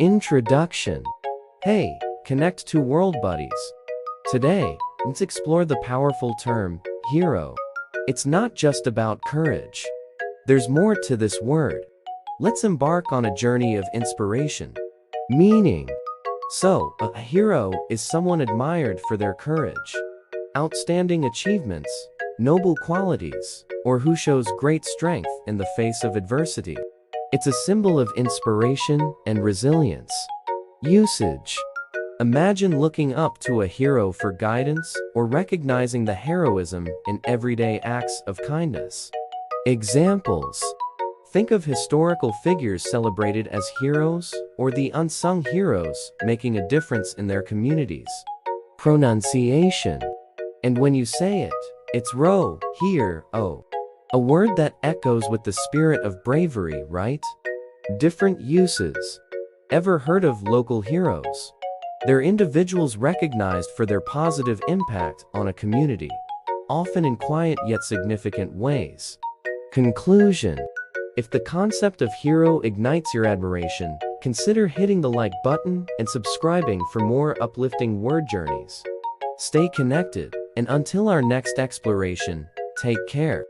Introduction. Hey, connect to world buddies. Today, let's explore the powerful term, hero. It's not just about courage. There's more to this word. Let's embark on a journey of inspiration. Meaning. So, a hero is someone admired for their courage, outstanding achievements, noble qualities, or who shows great strength in the face of adversity. It's a symbol of inspiration and resilience. Usage. Imagine looking up to a hero for guidance or recognizing the heroism in everyday acts of kindness. Examples. Think of historical figures celebrated as heroes or the unsung heroes making a difference in their communities. Pronunciation. And when you say it, it's ʻhɪəroʊ. A word that echoes with the spirit of bravery, right? Different uses. Ever heard of local heroes? They're individuals recognized for their positive impact on a community, often in quiet yet significant ways. Conclusion. If the concept of hero ignites your admiration, consider hitting the like button and subscribing for more uplifting word journeys. Stay connected, and until our next exploration, take care.